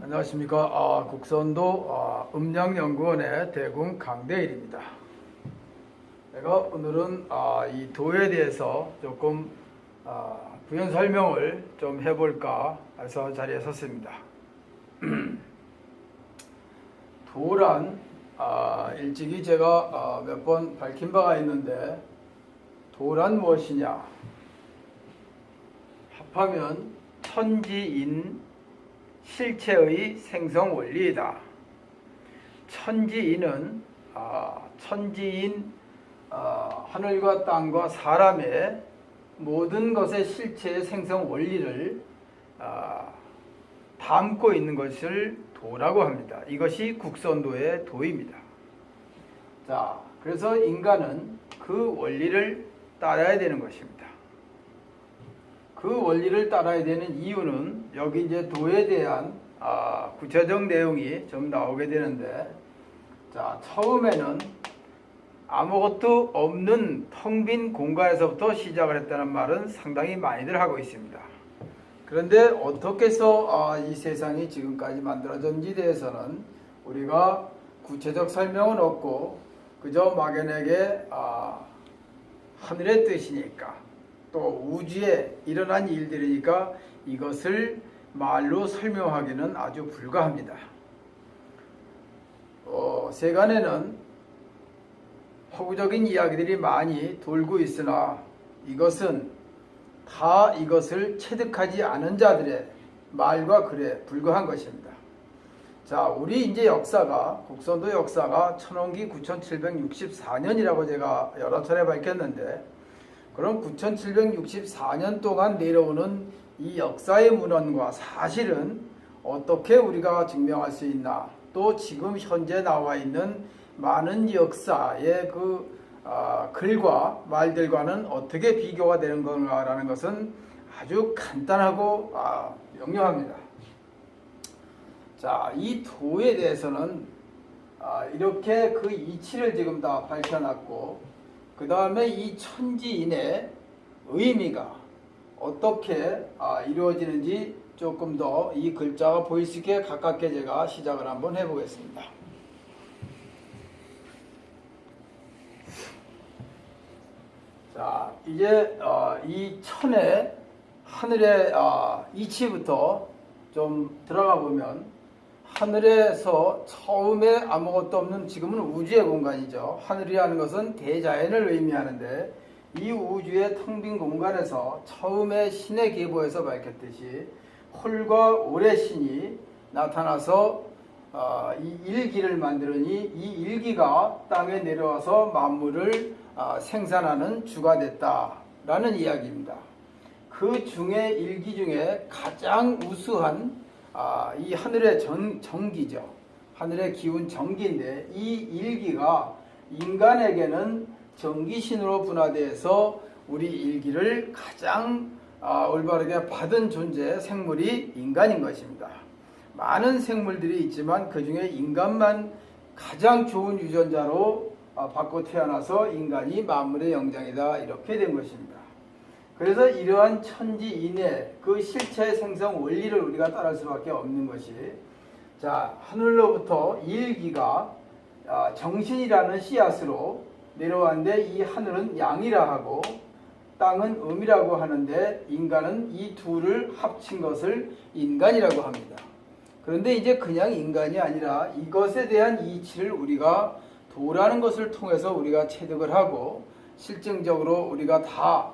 안녕하십니까. 국선도 음양연구원의 대군 강대일입니다. 제가 오늘은 이 도에 대해서 조금 부연 설명을 좀 해볼까 해서 자리에 섰습니다. 도란 일찍이 제가 몇 번 밝힌 바가 있는데, 도란 무엇이냐? 합하면 천지인 실체의 생성 원리이다. 천지인은 천지인 하늘과 땅과 사람의 모든 것의 실체의 생성 원리를 담고 있는 것을 도라고 합니다. 이것이 국선도의 도입니다. 자, 그래서 인간은 그 원리를 따라야 되는 것입니다. 그 원리를 따라야 되는 이유는 여기 이제 도에 대한 구체적 내용이 좀 나오게 되는데, 자, 처음에는 아무것도 없는 텅 빈 공간에서부터 시작을 했다는 말은 상당히 많이들 하고 있습니다. 그런데 어떻게 해서 이 세상이 지금까지 만들어졌는지에 대해서는 우리가 구체적 설명은 없고, 그저 막연하게 하늘의 뜻이니까, 또 우주에 일어난 일들이니까 이것을 말로 설명하기는 아주 불가합니다. 세간에는 허구적인 이야기들이 많이 돌고 있으나 이것은 다 이것을 체득하지 않은 자들의 말과 글에 불과한 것입니다. 자, 우리 이제 역사가, 국선도 역사가 천원기 9764년이라고 제가 여러 차례 밝혔는데, 그럼 9764년 동안 내려오는 이 역사의 문헌과 사실은 어떻게 우리가 증명할 수 있나, 또 지금 현재 나와 있는 많은 역사의 글과 말들과는 어떻게 비교가 되는 건가라는 것은 아주 간단하고 명료합니다. 자, 이 도에 대해서는 이렇게 그 이치를 지금 다 밝혀놨고, 그 다음에 이 천지인의 의미가 어떻게 이루어지는지 조금 더 이 글자가 보일 수 있게 가깝게 제가 시작을 한번 해보겠습니다. 자, 이제 이 천의 하늘의 이치부터 좀 들어가 보면, 하늘에서 처음에 아무것도 없는, 지금은 우주의 공간이죠. 하늘이라는 것은 대자연을 의미하는데, 이 우주의 텅 빈 공간에서 처음에 신의 계보에서 밝혔듯이 홀과 올의 신이 나타나서 이 일기를 만들으니, 이 일기가 땅에 내려와서 만물을 생산하는 주가 됐다라는 이야기입니다. 그 중에 일기 중에 가장 우수한 이 하늘의 정기죠. 하늘의 기운 정기인데, 이 일기가 인간에게는 정기신으로 분화되어서 우리 일기를 가장 올바르게 받은 존재, 생물이 인간인 것입니다. 많은 생물들이 있지만 그 중에 인간만 가장 좋은 유전자로 받고 태어나서 인간이 만물의 영장이다, 이렇게 된 것입니다. 그래서 이러한 천지인의 그 실체 생성 원리를 우리가 따를 수밖에 없는 것이, 자, 하늘로부터 일기가 정신이라는 씨앗으로 내려왔는데, 이 하늘은 양이라 하고 땅은 음이라고 하는데, 인간은 이 둘을 합친 것을 인간이라고 합니다. 그런데 이제 그냥 인간이 아니라 이것에 대한 이치를 우리가 도라는 것을 통해서 우리가 체득을 하고, 실증적으로 우리가 다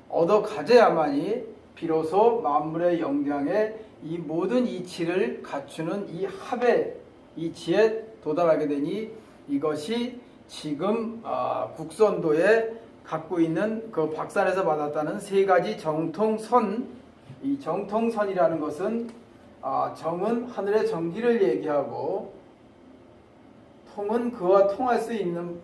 얻어 가져야만이 비로소 만물의 영장에 이 모든 이치를 갖추는 이 합의 이치에 도달하게 되니, 이것이 지금 국선도에 갖고 있는 그 박산에서 받았다는 세 가지 정통선, 이 정통선이라는 것은 정은 하늘의 정기를 얘기하고, 통은 그와 통할 수 있는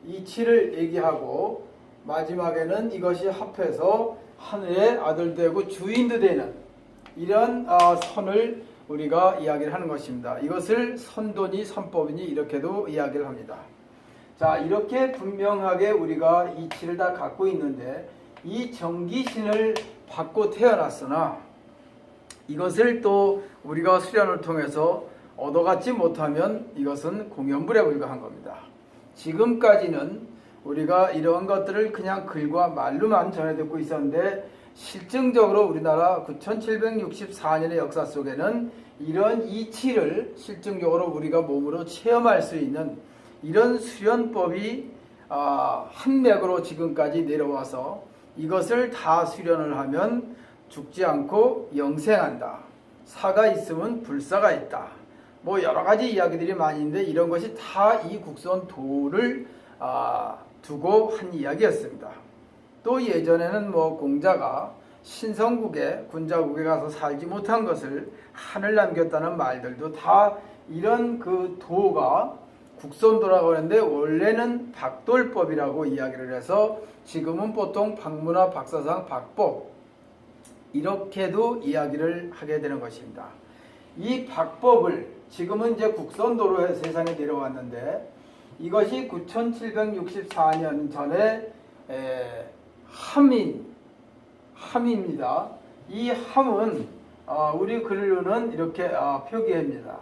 이치를 얘기하고, 마지막에는 이것이 합해서 하늘의 아들도 되고 주인도 되는 이런 선을 우리가 이야기를 하는 것입니다. 이것을 선도니 선법이니 이렇게도 이야기를 합니다. 자, 이렇게 분명하게 우리가 이치를 다 갖고 있는데 이 정기신을 받고 태어났으나 이것을 또 우리가 수련을 통해서 얻어갖지 못하면 이것은 공연불에 불과한 겁니다. 지금까지는 우리가 이러한 것들을 그냥 글과 말로만 전해 듣고 있었는데 실증적으로 우리나라 9764년의 역사 속에는 이런 이치를 실증적으로 우리가 몸으로 체험할 수 있는 이런 수련법이 한 맥으로 지금까지 내려와서 이것을 다 수련을 하면 죽지 않고 영생한다. 사가 있으면 불사가 있다. 뭐 여러 가지 이야기들이 많이 있는데 이런 것이 다 이 국선도를 두고 한 이야기였습니다. 또 예전에는 뭐 공자가 신성국에 군자국에 가서 살지 못한 것을 하늘 남겼다는 말들도 다 이런 그 도가 국선도라고 하는데 원래는 박돌법이라고 이야기를 해서 지금은 보통 박문화 박사상 박법 이렇게도 이야기를 하게 되는 것입니다. 이 박법을 지금은 이제 국선도로 세상에 내려왔는데 이것이 9764년 전에 함입니다. 이 함은 우리 글로는 이렇게 표기합니다.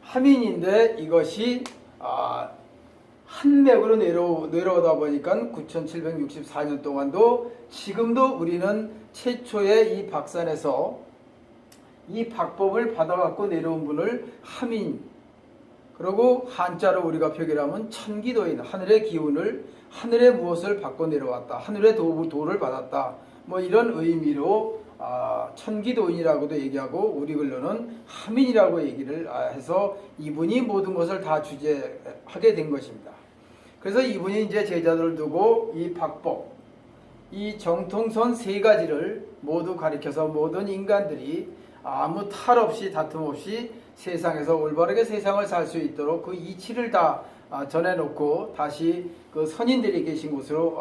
함인인데 이것이 한 맥으로 내려오다 보니까 9764년 동안도 지금도 우리는 최초의 이 박산에서 이 박법을 받아갖고 내려온 분을 함인, 그리고 한자로 우리가 표기하면 천기도인, 하늘의 기운을, 하늘의 무엇을 받고 내려왔다, 하늘의 도를 받았다, 뭐 이런 의미로 천기도인이라고도 얘기하고 우리 글로는 함인이라고 얘기를 해서 이분이 모든 것을 다 주재하게 된 것입니다. 그래서 이분이 이제 제자들을 두고 이 박법, 이 정통선 세 가지를 모두 가리켜서 모든 인간들이 아무 탈 없이 다툼 없이 세상에서 올바르게 세상을 살 수 있도록 그 이치를 다 전해놓고 다시 그 선인들이 계신 곳으로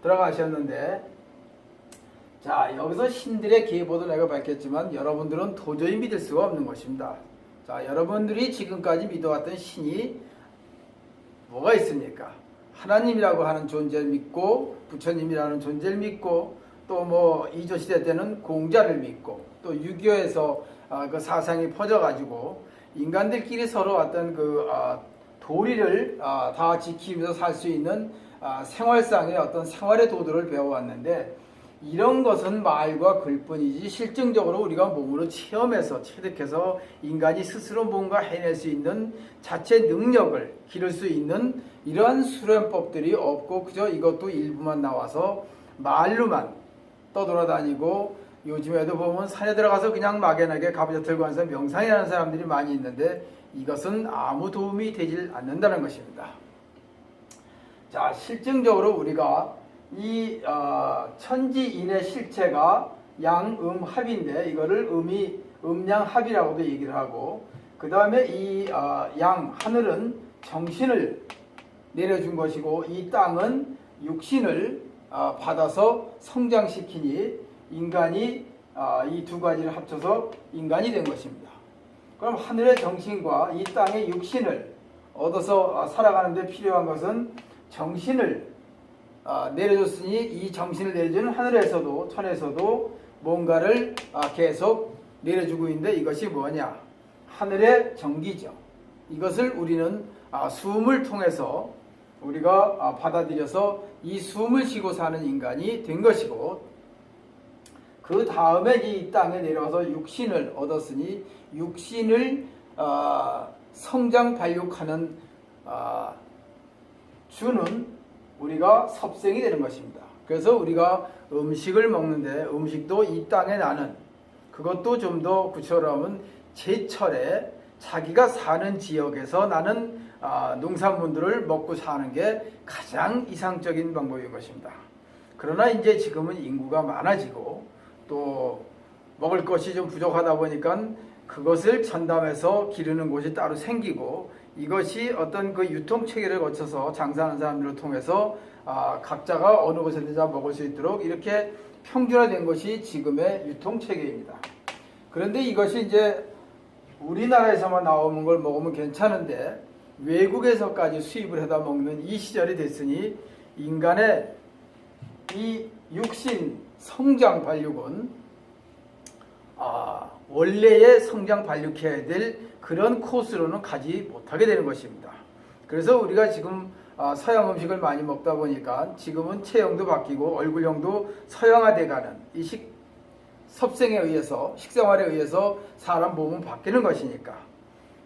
들어가셨는데, 자, 여기서 신들의 계보도 내가 밝혔지만 여러분들은 도저히 믿을 수가 없는 것입니다. 자, 여러분들이 지금까지 믿어왔던 신이 뭐가 있습니까? 하나님이라고 하는 존재를 믿고 부처님이라는 존재를 믿고 또 뭐 이조시대 때는 공자를 믿고 또 6.25에서 그 사상이 퍼져가지고 인간들끼리 서로 어떤 그 도리를 다 지키면서 살 수 있는 생활상의 어떤 생활의 도도를 배워왔는데 이런 것은 말과 글뿐이지 실증적으로 우리가 몸으로 체험해서 체득해서 인간이 스스로 뭔가 해낼 수 있는 자체 능력을 기를 수 있는 이러한 수련법들이 없고 그저 이것도 일부만 나와서 말로만 떠돌아다니고 요즘에도 보면 산에 들어가서 그냥 막연하게 가부좌 들고 하면서 명상이라는 사람들이 많이 있는데 이것은 아무 도움이 되질 않는다는 것입니다. 자, 실증적으로 우리가 이 천지인의 실체가 양음합인데 이거를 음양합이라고도 얘기를 하고 그 다음에 이 하늘은 정신을 내려준 것이고 이 땅은 육신을 받아서 성장시키니 인간이 이 두 가지를 합쳐서 인간이 된 것입니다. 그럼 하늘의 정신과 이 땅의 육신을 얻어서 살아가는 데 필요한 것은 정신을 내려줬으니 이 정신을 내려주는 하늘에서도 천에서도 뭔가를 계속 내려주고 있는데 이것이 뭐냐? 하늘의 정기죠. 이것을 우리는 숨을 통해서 우리가 받아들여서 이 숨을 쉬고 사는 인간이 된 것이고 그 다음에 이 땅에 내려와서 육신을 얻었으니 육신을 성장 발육하는 주는 우리가 섭생이 되는 것입니다. 그래서 우리가 음식을 먹는데 음식도 이 땅에 나는 그것도 좀 더 구체적으로 하면 제철에 자기가 사는 지역에서 나는 농산물들을 먹고 사는 게 가장 이상적인 방법인 것입니다. 그러나 이제 지금은 인구가 많아지고 또 먹을 것이 좀 부족하다 보니까 그것을 전담해서 기르는 곳이 따로 생기고 이것이 어떤 그 유통체계를 거쳐서 장사하는 사람들을 통해서 각자가 어느 곳에든지 먹을 수 있도록 이렇게 평준화된 것이 지금의 유통체계입니다. 그런데 이것이 이제 우리나라에서만 나오는 걸 먹으면 괜찮은데 외국에서까지 수입을 해다 먹는 이 시절이 됐으니 인간의 이 육신 성장 발육은 원래의 성장 발육해야 될 그런 코스로는 가지 못하게 되는 것입니다. 그래서 우리가 지금 서양 음식을 많이 먹다 보니까 지금은 체형도 바뀌고 얼굴형도 서양화돼 가는 이 섭생에 의해서 식생활에 의해서 사람 몸은 바뀌는 것이니까,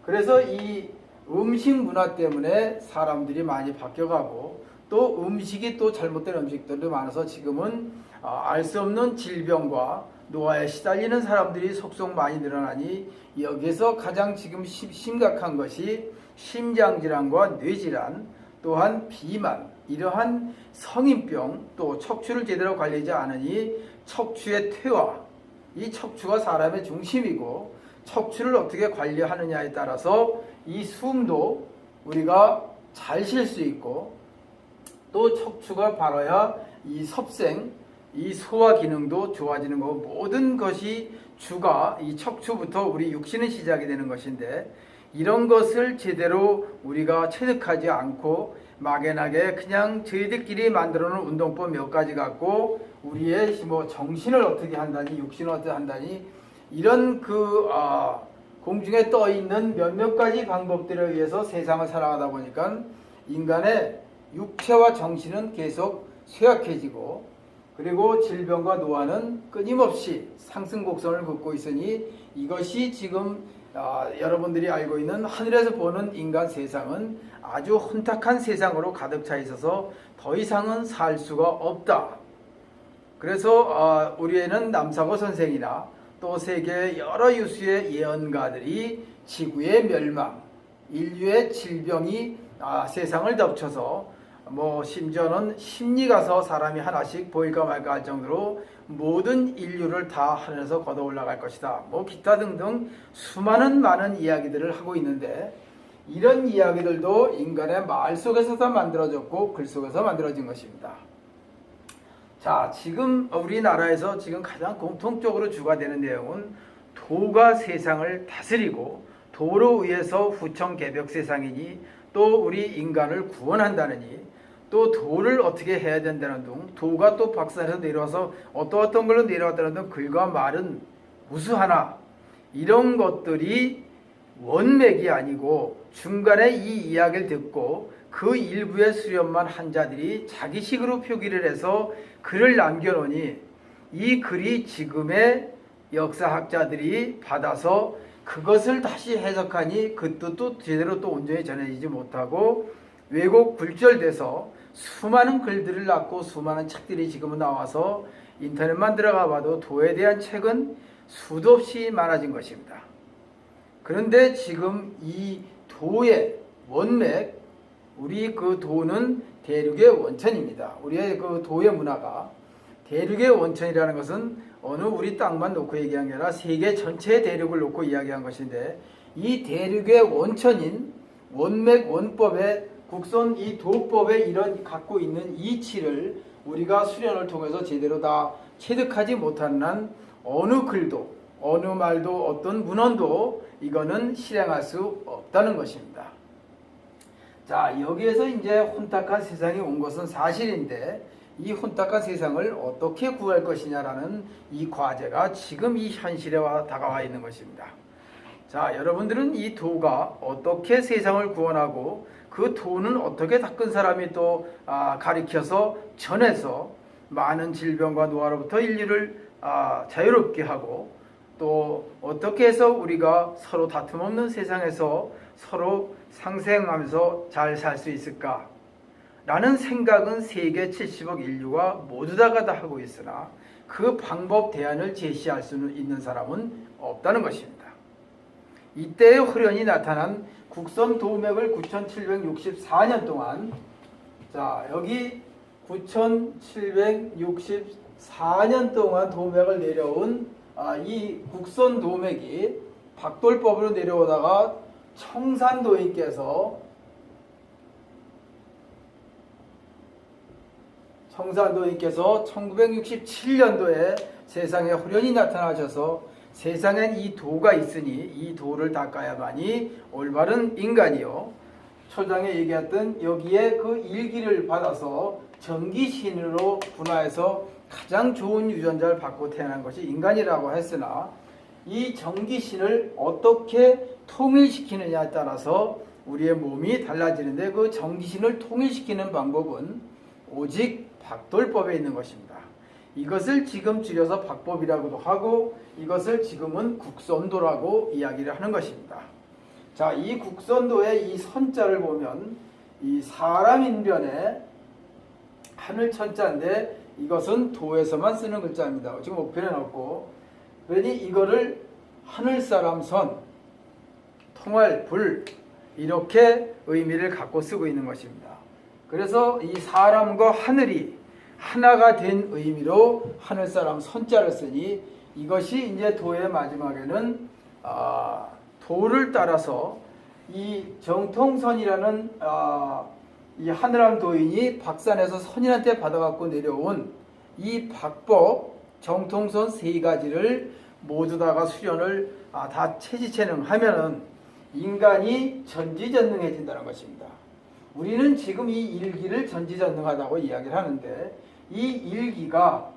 그래서 이 음식 문화 때문에 사람들이 많이 바뀌어가고 또 음식이 또 잘못된 음식들도 많아서 지금은 알 수 없는 질병과 노화에 시달리는 사람들이 속속 많이 늘어나니 여기에서 가장 지금 심각한 것이 심장질환과 뇌질환, 또한 비만, 이러한 성인병, 또 척추를 제대로 관리하지 않으니 척추의 퇴화, 이 척추가 사람의 중심이고 척추를 어떻게 관리하느냐에 따라서 이 숨도 우리가 잘 쉴 수 있고 또 척추가 바라야 이 섭생, 이 소화 기능도 좋아지는 거고 모든 것이 주가 이 척추부터 우리 육신은 시작이 되는 것인데 이런 것을 제대로 우리가 체득하지 않고 막연하게 그냥 저희들끼리 만들어 놓은 운동법 몇 가지 갖고 우리의 정신을 어떻게 한다니 육신을 어떻게 한다니 이런 공중에 떠 있는 몇몇 가지 방법들에 의해서 세상을 살아가다 보니까 인간의 육체와 정신은 계속 쇠약해지고 그리고 질병과 노화는 끊임없이 상승 곡선을 긋고 있으니 이것이 지금 여러분들이 알고 있는 하늘에서 보는 인간 세상은 아주 혼탁한 세상으로 가득 차 있어서 더 이상은 살 수가 없다. 그래서 우리에는 남사고 선생이나 또 세계 여러 유수의 예언가들이 지구의 멸망, 인류의 질병이 세상을 덮쳐서 심지어는 심리 가서 사람이 하나씩 보일까 말까 할 정도로 모든 인류를 다 하늘에서 걷어 올라갈 것이다. 기타 등등 수많은 많은 이야기들을 하고 있는데 이런 이야기들도 인간의 말 속에서 다 만들어졌고 글 속에서 만들어진 것입니다. 자, 지금 우리나라에서 지금 가장 공통적으로 주가 되는 내용은 도가 세상을 다스리고 도로 의해서 후천개벽 세상이니 또 우리 인간을 구원한다느니 또 도를 어떻게 해야 된다는 등 도가 또 박산에서 내려와서 어떤 걸로 내려왔다는 등 글과 말은 무수하나 이런 것들이 원맥이 아니고 중간에 이 이야기를 듣고 그 일부의 수렴만 한 자들이 자기식으로 표기를 해서 글을 남겨놓으니 이 글이 지금의 역사학자들이 받아서 그것을 다시 해석하니 그 뜻도 제대로 또 온전히 전해지지 못하고 왜곡 굴절돼서 수많은 글들을 낳고 수많은 책들이 지금은 나와서 인터넷만 들어가 봐도 도에 대한 책은 수도 없이 많아진 것입니다. 그런데 지금 이 도의 원맥, 우리 그 도는 대륙의 원천입니다. 우리의 그 도의 문화가 대륙의 원천이라는 것은 어느 우리 땅만 놓고 얘기한 게 아니라 세계 전체의 대륙을 놓고 이야기한 것인데 이 대륙의 원천인 원맥 원법의 국선 이 도법에 이런 갖고 있는 이치를 우리가 수련을 통해서 제대로 다 체득하지 못하는 한 어느 글도 어느 말도 어떤 문헌도 이거는 실행할 수 없다는 것입니다. 자, 여기에서 이제 혼탁한 세상이 온 것은 사실인데 이 혼탁한 세상을 어떻게 구할 것이냐라는 이 과제가 지금 이 현실에 다가와 있는 것입니다. 자, 여러분들은 이 도가 어떻게 세상을 구원하고 그 도는 어떻게 닦은 사람이 또 가리켜서 전해서 많은 질병과 노화로부터 인류를 자유롭게 하고 또 어떻게 해서 우리가 서로 다툼 없는 세상에서 서로 상생하면서 잘 살 수 있을까? 라는 생각은 세계 70억 인류가 모두 다 하고 있으나 그 방법 대안을 제시할 수 있는 사람은 없다는 것입니다. 이때의 호련이 나타난 국선 도맥을 9764년 동안 자 여기 9764년 동안 도맥을 내려온 이 국선 도맥이 박돌법으로 내려오다가 청산도인께서 1967년도에 세상에 호련히 나타나셔서 세상엔 이 도가 있으니 이 도를 닦아야만이 올바른 인간이요 초장에 얘기했던 여기에 그 일기를 받아서 전기신으로 분화해서 가장 좋은 유전자를 받고 태어난 것이 인간이라고 했으나 이 전기신을 어떻게 통일시키느냐에 따라서 우리의 몸이 달라지는데 그 전기신을 통일시키는 방법은 오직 박돌법에 있는 것입니다. 이것을 지금 줄여서 박법이라고도 하고 이것을 지금은 국선도라고 이야기를 하는 것입니다. 자, 이 국선도의 이 선자를 보면 이 사람 인변에 하늘 천자인데 이것은 도에서만 쓰는 글자입니다. 지금 목표에 넣고 그러니 이거를 하늘사람 선, 통할 불 이렇게 의미를 갖고 쓰고 있는 것입니다. 그래서 이 사람과 하늘이 하나가 된 의미로 하늘사람 선자를 쓰니 이것이 이제 도의 마지막에는 도를 따라서 이 정통선이라는 이 하늘암 도인이 박산에서 선인한테 받아갖고 내려온 이 박법 정통선 세 가지를 모두 다가 수련을 다 체지체능하면은 인간이 전지전능해진다는 것입니다. 우리는 지금 이 일기를 전지전능하다고 이야기를 하는데 이 일기가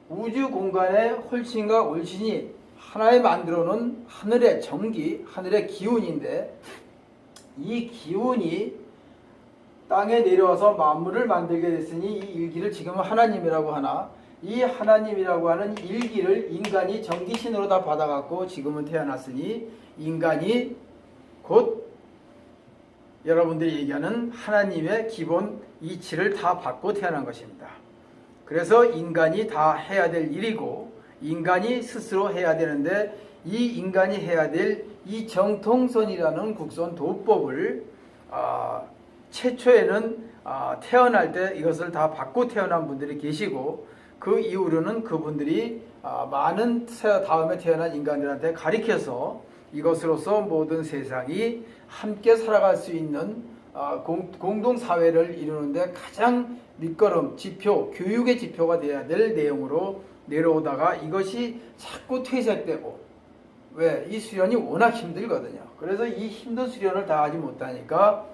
우주 공간에 훨씬과 올신이 하나에 만들어 놓은 하늘의 전기, 하늘의 기운인데 이 기운이 땅에 내려와서 만물을 만들게 됐으니 이 일기를 지금은 하나님이라고 하나 이 하나님이라고 하는 일기를 인간이 전기신으로 다 받아갖고 지금은 태어났으니 인간이 곧 여러분들이 얘기하는 하나님의 기본 이치를 다 받고 태어난 것입니다. 그래서 인간이 다 해야 될 일이고 인간이 스스로 해야 되는데 이 인간이 해야 될 이 정통선이라는 국선 도법을 최초에는 태어날 때 이것을 다 받고 태어난 분들이 계시고 그 이후로는 그분들이 많은 다음에 태어난 인간들한테 가리켜서 이것으로서 모든 세상이 함께 살아갈 수 있는 공동사회를 이루는데 가장 밑거름, 지표, 교육의 지표가 되어야 될 내용으로 내려오다가 이것이 자꾸 퇴색되고 왜? 이 수련이 워낙 힘들거든요. 그래서 이 힘든 수련을 다 하지 못하니까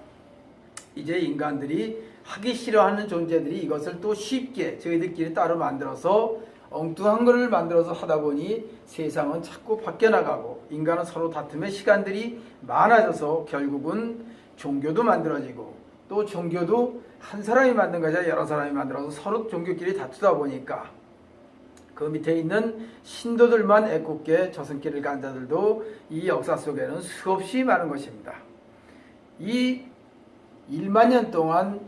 이제 인간들이 하기 싫어하는 존재들이 이것을 또 쉽게 저희들끼리 따로 만들어서 엉뚱한 것을 만들어서 하다 보니 세상은 자꾸 바뀌어나가고 인간은 서로 다툼의 시간들이 많아져서 결국은 종교도 만들어지고 또 종교도 한 사람이 만든 것이 아니라 여러 사람이 만들어서 서로 종교끼리 다투다 보니까 그 밑에 있는 신도들만 애꿎게 저승길을 간 자들도 이 역사 속에는 수없이 많은 것입니다. 이 1만 년 동안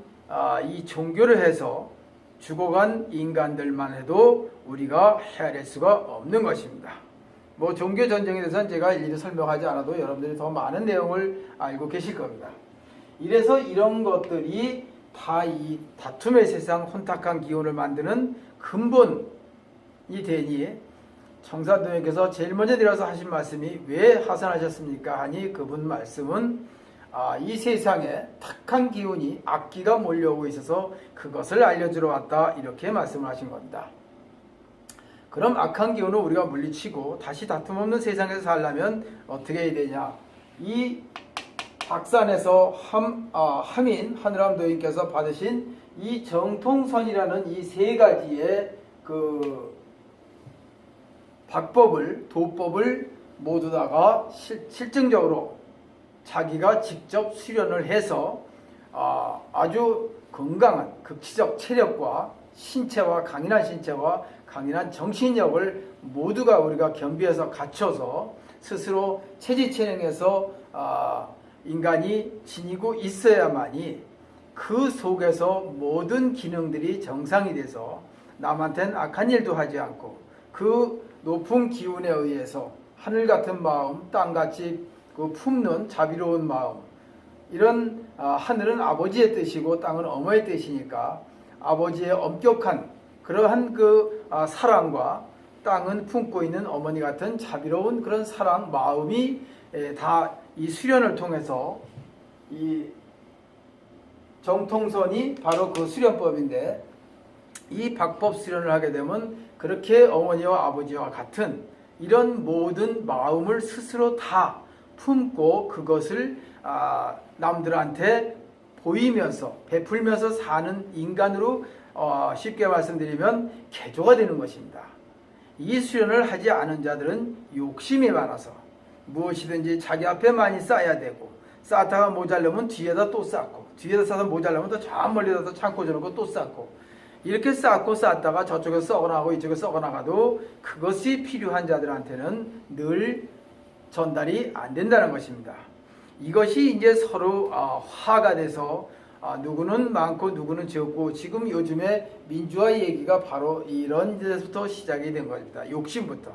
이 종교를 해서 죽어간 인간들만 해도 우리가 헤아릴 수가 없는 것입니다. 뭐 종교 전쟁에 대해서는 제가 일일이 설명하지 않아도 여러분들이 더 많은 내용을 알고 계실 겁니다. 이래서 이런 것들이 다 이 다툼의 세상 혼탁한 기운을 만드는 근본이 되니 청산도님께서 제일 먼저 내려서 하신 말씀이 왜 하선하셨습니까? 하니 그분 말씀은 이 세상에 탁한 기운이 악기가 몰려오고 있어서 그것을 알려주러 왔다 이렇게 말씀을 하신 겁니다. 그럼 악한 기운을 우리가 물리치고 다시 다툼 없는 세상에서 살려면 어떻게 해야 되냐? 이 박산에서 함인 하늘암 도인께서 받으신 이 정통선이라는 이 세 가지의 그 박법을 도법을 모두 다가 실증적으로 자기가 직접 수련을 해서 아주 건강한 극치적 체력과 신체와 강인한 신체와 강인한 정신력을 모두가 우리가 겸비해서 갖춰서 스스로 체지체능해서 인간이 지니고 있어야만이 그 속에서 모든 기능들이 정상이 돼서 남한테는 악한 일도 하지 않고 그 높은 기운에 의해서 하늘 같은 마음, 땅같이 그 품는 자비로운 마음 이런 하늘은 아버지의 뜻이고 땅은 어머니의 뜻이니까 아버지의 엄격한 그러한 그 사랑과 땅은 품고 있는 어머니 같은 자비로운 그런 사랑 마음이 다 이 수련을 통해서 이 정통선이 바로 그 수련법인데 이 박법 수련을 하게 되면 그렇게 어머니와 아버지와 같은 이런 모든 마음을 스스로 다 품고 그것을 남들한테 보이면서 베풀면서 사는 인간으로 쉽게 말씀드리면 개조가 되는 것입니다. 이 수련을 하지 않은 자들은 욕심이 많아서 무엇이든지 자기 앞에 많이 쌓아야 되고, 쌓다가 모자르면 뒤에다 또 쌓고, 뒤에다 쌓아서 모자르면 또 저 멀리다 또 창고 줘놓고 또 쌓고, 이렇게 쌓고 쌓다가 저쪽에 썩어나가고 이쪽에 썩어나가도 그것이 필요한 자들한테는 늘 전달이 안 된다는 것입니다. 이것이 이제 서로 화가 돼서 누구는 많고 누구는 적고, 지금 요즘에 민주화 얘기가 바로 이런 데서부터 시작이 된 겁니다. 욕심부터.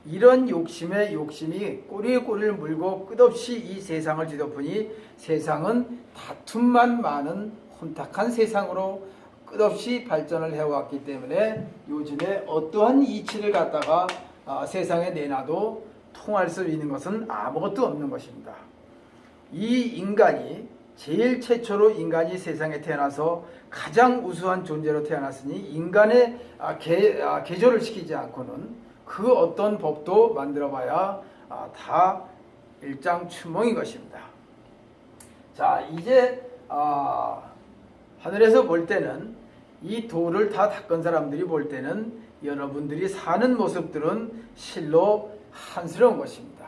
이런 욕심이 꼬리에 꼬리를 물고 끝없이 이 세상을 뒤덮으니 세상은 다툼만 많은 혼탁한 세상으로 끝없이 발전을 해왔기 때문에 요즘에 어떠한 이치를 갖다가 세상에 내놔도 통할 수 있는 것은 아무것도 없는 것입니다. 이 인간이 제일 최초로 인간이 세상에 태어나서 가장 우수한 존재로 태어났으니 인간의 개조를 시키지 않고는 그 어떤 법도 만들어봐야 다 일장춘몽인 것입니다. 자, 이제 하늘에서 볼 때는 이 도를 다 닦은 사람들이 볼 때는 여러분들이 사는 모습들은 실로 한스러운 것입니다.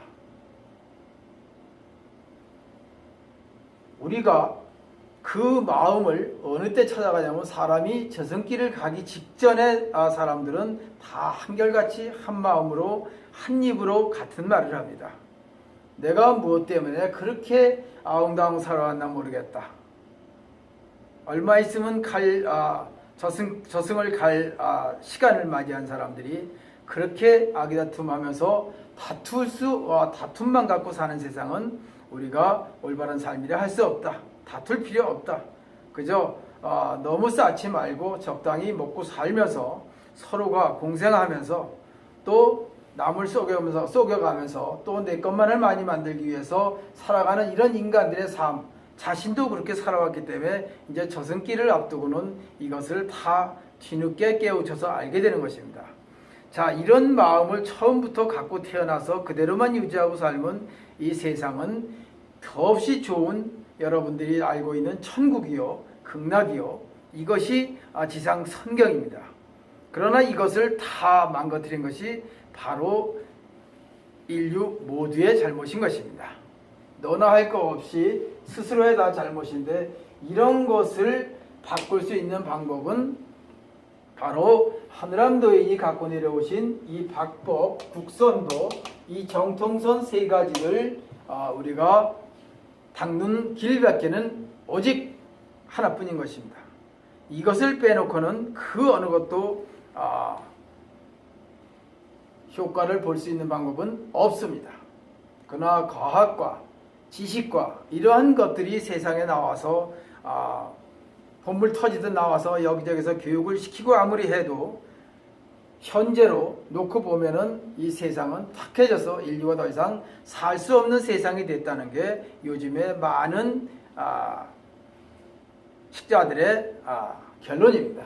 우리가 그 마음을 어느 때 찾아가냐면 사람이 저승길을 가기 직전에 사람들은 다 한결같이 한 마음으로 한 입으로 같은 말을 합니다. 내가 무엇 때문에 그렇게 아웅다웅 살아왔나 모르겠다. 얼마 있으면 저승을 갈 시간을 맞이한 사람들이 그렇게 아기다툼하면서 다툼만 갖고 사는 세상은 우리가 올바른 삶이라 할 수 없다. 다툴 필요 없다. 그저 너무 쌓지 말고 적당히 먹고 살면서 서로가 공생하면서 또 남을 속여가면서 또 내 것만을 많이 만들기 위해서 살아가는 이런 인간들의 삶, 자신도 그렇게 살아왔기 때문에 이제 저승길을 앞두고는 이것을 다 뒤늦게 깨우쳐서 알게 되는 것입니다. 자, 이런 마음을 처음부터 갖고 태어나서 그대로만 유지하고 살면 이 세상은 더없이 좋은 여러분들이 알고 있는 천국이요, 극락이요, 이것이 지상 선경입니다. 그러나 이것을 다 망가뜨린 것이 바로 인류 모두의 잘못인 것입니다. 너나 할 거 없이 스스로의 다 잘못인데, 이런 것을 바꿀 수 있는 방법은 바로 하늘암도인이 갖고 내려오신 이 박법, 국선도, 이 정통선 세 가지를 우리가 닦는 길밖에는 오직 하나뿐인 것입니다. 이것을 빼놓고는 그 어느 것도 효과를 볼 수 있는 방법은 없습니다. 그러나 과학과 지식과 이러한 것들이 세상에 나와서 본물 터지듯 나와서 여기저기서 교육을 시키고 아무리 해도 현재로 놓고 보면은 이 세상은 탁해져서 인류가 더 이상 살 수 없는 세상이 됐다는 게 요즘에 많은 식자들의 결론입니다.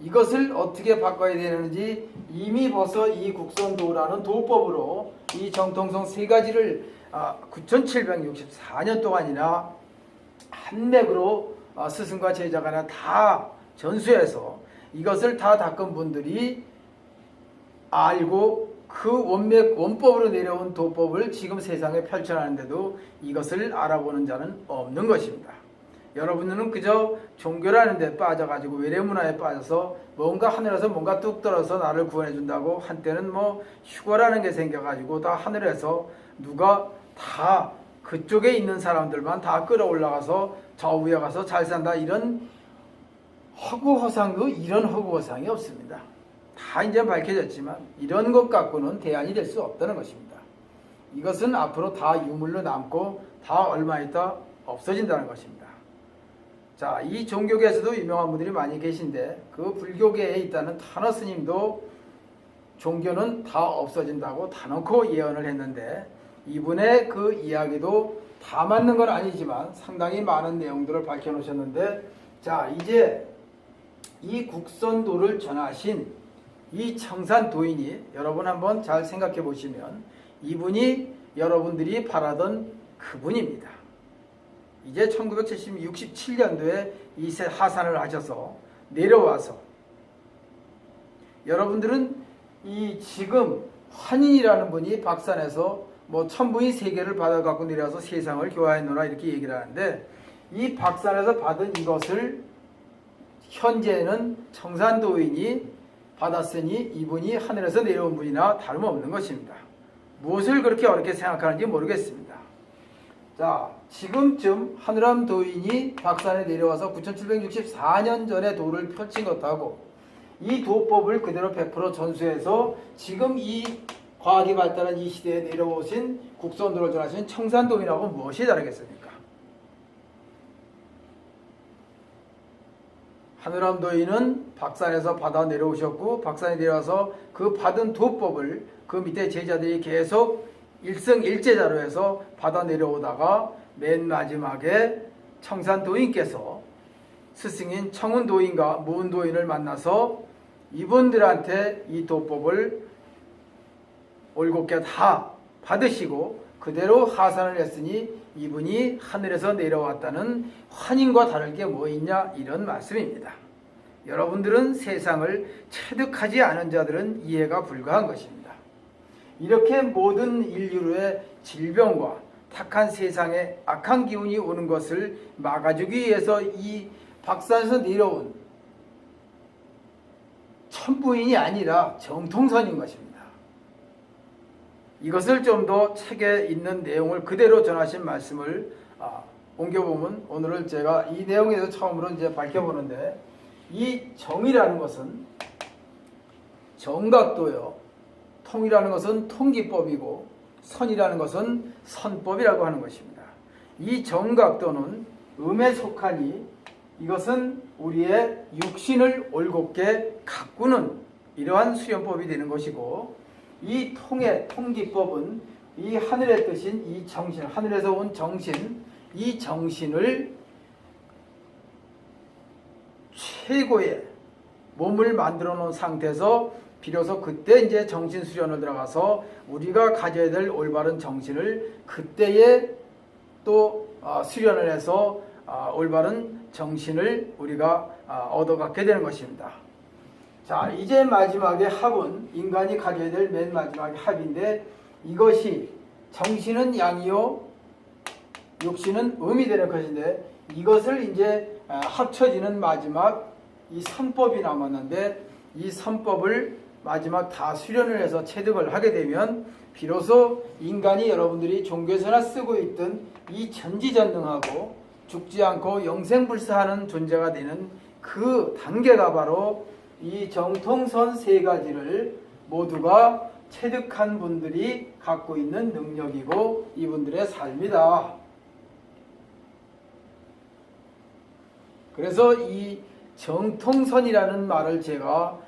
이것을 어떻게 바꿔야 되는지 이미 벌써 이 국선도라는 도법으로 이 정통성 세 가지를 9764년 동안이나 한 맥으로 스승과 제자가 다 전수해서 이것을 다 닦은 분들이 알고 그 원법으로 내려온 도법을 지금 세상에 펼쳐나가는데도 이것을 알아보는 자는 없는 것입니다. 여러분들은 그저 종교라는 데 빠져가지고 외래문화에 빠져서 뭔가 하늘에서 뭔가 뚝 떨어서 나를 구원해준다고, 한때는 뭐 휴거라는 게 생겨가지고 다 하늘에서 누가 다 그쪽에 있는 사람들만 다 끌어올라가서 저 위에 가서 잘 산다, 이런 허구허상도 이런 허구허상이 없습니다. 다 이제 밝혀졌지만 이런 것 갖고는 대안이 될 수 없다는 것입니다. 이것은 앞으로 다 유물로 남고 다 얼마 있다 없어진다는 것입니다. 자, 이 종교계에서도 유명한 분들이 많이 계신데 그 불교계에 있다는 탄어 스님도 종교는 다 없어진다고 다놓고 예언을 했는데, 이분의 그 이야기도 다 맞는 건 아니지만 상당히 많은 내용들을 밝혀놓으셨는데, 자, 이제 이 국선도를 전하신 이 청산도인이, 여러분 한번 잘 생각해 보시면 이분이 여러분들이 바라던 그분입니다. 이제 1967년도에 이 하산을 하셔서 내려와서 여러분들은 이 지금 환인이라는 분이 박산에서 뭐 천부인 3개를 받아 갖고 내려와서 세상을 교화했노라 이렇게 얘기를 하는데, 이 박산에서 받은 이것을 현재는 청산도인이 받았으니 이분이 하늘에서 내려온 분이나 다름없는 것입니다. 무엇을 그렇게 어렵게 생각하는지 모르겠습니다. 자, 지금쯤 하늘암 도인이 박산에 내려와서 9764년 전에 도를 펼친 것하고 이 도법을 그대로 100% 전수해서 지금 이 과학이 발달한 이 시대에 내려오신 국선도를 전하신 청산도인하고 무엇이 다르겠습니까? 하늘암 도인은 박산에서 받아 내려오셨고, 박산에 내려와서 그 받은 도법을 그 밑에 제자들이 계속 일승일제자로 해서 받아 내려오다가 맨 마지막에 청산도인께서 스승인 청운도인과 무운도인을 만나서 이분들한테 이 도법을 올곧게 다 받으시고 그대로 하산을 했으니 이분이 하늘에서 내려왔다는 환인과 다를 게 뭐 있냐, 이런 말씀입니다. 여러분들은 세상을 체득하지 않은 자들은 이해가 불가한 것입니다. 이렇게 모든 인류의 질병과 탁한 세상에 악한 기운이 오는 것을 막아주기 위해서 이 박산에서 내려온 천부인이 아니라 정통선인 것입니다. 이것을 좀 더 책에 있는 내용을 그대로 전하신 말씀을 옮겨보면, 오늘은 제가 이 내용에 대해서 처음으로 이제 밝혀보는데, 이 정이라는 것은 정각도요, 통이라는 것은 통기법이고 선이라는 것은 선법이라고 하는 것입니다. 이 정각도는 음에 속하니 이것은 우리의 육신을 올곧게 가꾸는 이러한 수련법이 되는 것이고, 이 통기법은 이 하늘의 뜻인 이 정신, 하늘에서 온 정신, 이 정신을 최고의 몸을 만들어 놓은 상태에서 비로소 그때 이제 정신 수련을 들어가서 우리가 가져야 될 올바른 정신을 그때에 또 수련을 해서 올바른 정신을 우리가 얻어갖게 되는 것입니다. 자, 이제 마지막에 합은 인간이 가져야 될 맨 마지막의 합인데, 이것이 정신은 양이요 육신은 음이 되는 것인데, 이것을 이제 합쳐지는 마지막 이 선법이 남았는데, 이 선법을 마지막 다 수련을 해서 체득을 하게 되면 비로소 인간이 여러분들이 종교에서나 쓰고 있던 이 전지전능하고 죽지 않고 영생불사하는 존재가 되는 그 단계가 바로 이 정통선 3가지를 모두가 체득한 분들이 갖고 있는 능력이고 이분들의 삶이다. 그래서 이 정통선이라는 말을 제가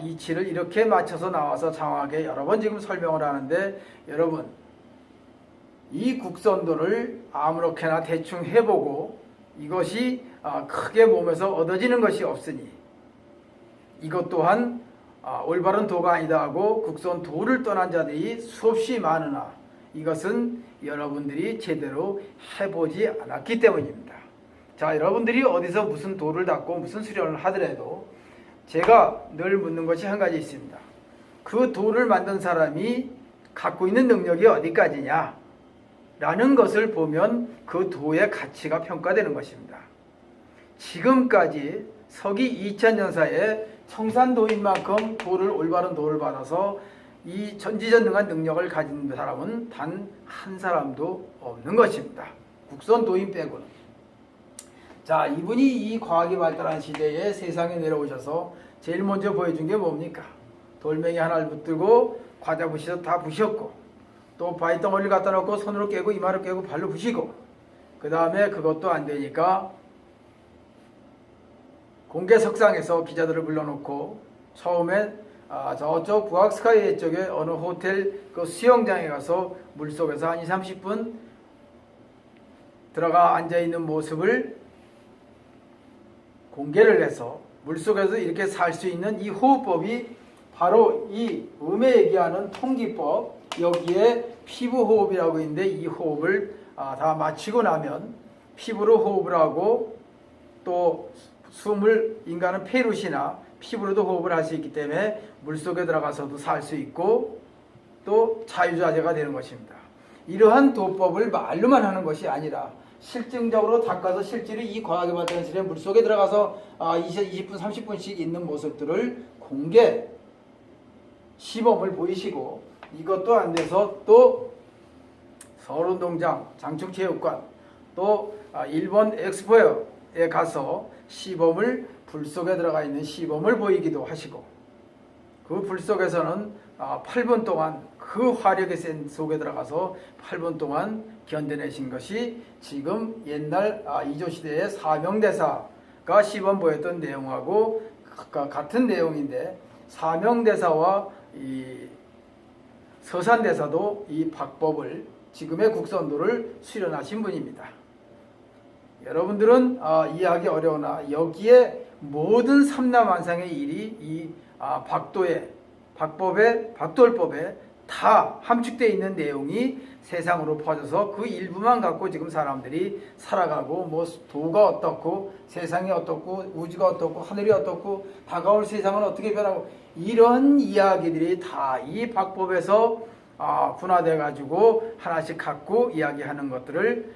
이치를 이렇게 맞춰서 나와서 장황하게 여러 번 지금 설명을 하는데, 여러분 이 국선도를 아무렇게나 대충 해보고 이것이 크게 몸에서 얻어지는 것이 없으니 이것 또한 올바른 도가 아니다 하고 국선 도를 떠난 자들이 수없이 많으나 이것은 여러분들이 제대로 해보지 않았기 때문입니다. 자, 여러분들이 어디서 무슨 도를 닦고 무슨 수련을 하더라도 제가 늘 묻는 것이 한 가지 있습니다. 그 도를 만든 사람이 갖고 있는 능력이 어디까지냐 라는 것을 보면 그 도의 가치가 평가되는 것입니다. 지금까지 서기 2000년사에 청산도인만큼 올바른 도를 받아서 이 전지전능한 능력을 가진 사람은 단 한 사람도 없는 것입니다. 국선도인 빼고는. 자, 이분이 이 과학이 발달한 시대에 세상에 내려오셔서 제일 먼저 보여준 게 뭡니까? 돌멩이 하나를 붙들고 과자 부시서 다 부셨고, 또 바위덩어리를 갖다 놓고 손으로 깨고 이마로 깨고 발로 부시고, 그 다음에 그것도 안 되니까 공개석상에서 기자들을 불러놓고 처음에 저쪽 부학스카이 쪽에 어느 호텔 그 수영장에 가서 물속에서 한 20-30분 들어가 앉아있는 모습을 공개를 해서 물속에서 이렇게 살 수 있는 이 호흡법이 바로 이 음에 얘기하는 통기법, 여기에 피부 호흡이라고 있는데 이 호흡을 다 마치고 나면 피부로 호흡을 하고 또 숨을 인간은 페루시나 피부로도 호흡을 할 수 있기 때문에 물속에 들어가서도 살 수 있고 또 자유자재가 되는 것입니다. 이러한 도법을 말로만 하는 것이 아니라 실증적으로 닦아서 실제로 이 과학의 발전실에 물속에 들어가서 20분 30분씩 있는 모습들을 공개 시범을 보이시고 이것도 안 돼서 또 서울운동장, 장충체육관 또 일본 엑스포에 가서 시범을 불속에 들어가 있는 시범을 보이기도 하시고 그 불속에서는 8분 동안 그 화력의 센 속에 들어가서 8분 동안 견뎌내신 것이 지금 옛날 이조시대의 사명대사가 시범 보였던 내용하고 같은 내용인데 사명대사와 이 서산대사도 이 박법을 지금의 국선도를 수련하신 분입니다. 여러분들은 이해하기 어려우나 여기에 모든 삼라만상의 일이 이 박돌법에 다 함축되어 있는 내용이 세상으로 퍼져서 그 일부만 갖고 지금 사람들이 살아가고 뭐 도가 어떻고 세상이 어떻고 우주가 어떻고 하늘이 어떻고 다가올 세상은 어떻게 변하고 이런 이야기들이 다 이 박법에서 분화돼 가지고 하나씩 갖고 이야기하는 것들을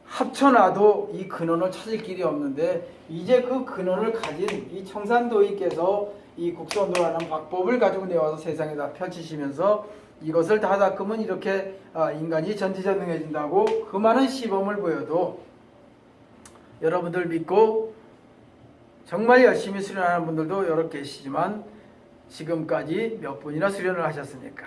합쳐놔도 이 근원을 찾을 길이 없는데 이제 그 근원을 가진 이 청산도의께서 이 국선도라는 박법을 가지고 내와서 세상에다 펼치시면서 이것을 다 닦으면 이렇게 인간이 전지전능해진다고 그 많은 시범을 보여도 여러분들 믿고 정말 열심히 수련하는 분들도 여러 계시지만 지금까지 몇 분이나 수련을 하셨습니까?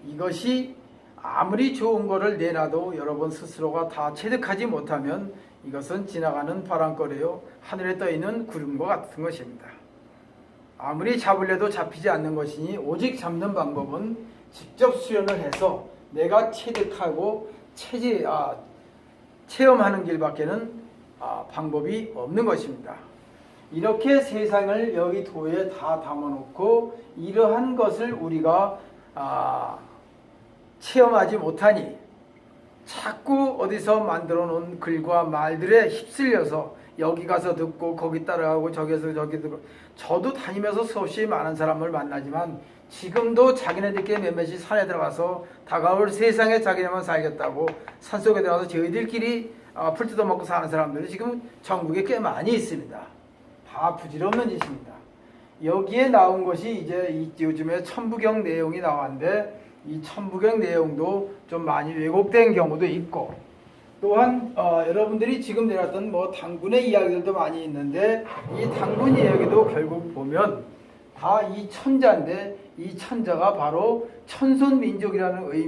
이것이 아무리 좋은 거를 내놔도 여러분 스스로가 다 체득하지 못하면 이것은 지나가는 바람거리요 하늘에 떠있는 구름과 같은 것입니다. 아무리 잡으려도 잡히지 않는 것이니 오직 잡는 방법은 직접 수련을 해서 내가 체득하고 체험하는 길밖에는 방법이 없는 것입니다. 이렇게 세상을 여기 도에 다 담아놓고 이러한 것을 우리가 체험하지 못하니 자꾸 어디서 만들어 놓은 글과 말들에 휩쓸려서 여기 가서 듣고 거기 따라가고 저기서 저기 듣고 저도 다니면서 수없이 많은 사람을 만나지만 지금도 자기네들끼리 몇몇이 산에 들어가서 다가올 세상에 자기네만 살겠다고 산속에 들어가서 저희들끼리 풀 뜯어먹고 사는 사람들이 지금 전국에 꽤 많이 있습니다. 다 부질없는 짓입니다. 여기에 나온 것이 이제 요즘에 천부경 내용이 나왔는데 이 천부경 내용도 좀 많이 왜곡된 경우도 있고 또한 여러분들이 지금 내렸던 뭐 당군의 이야기들도 많이 있는데 이 당군 이야기도 결국 보면 다 이 천자인데 이 천자가 바로 천손민족이라는 의미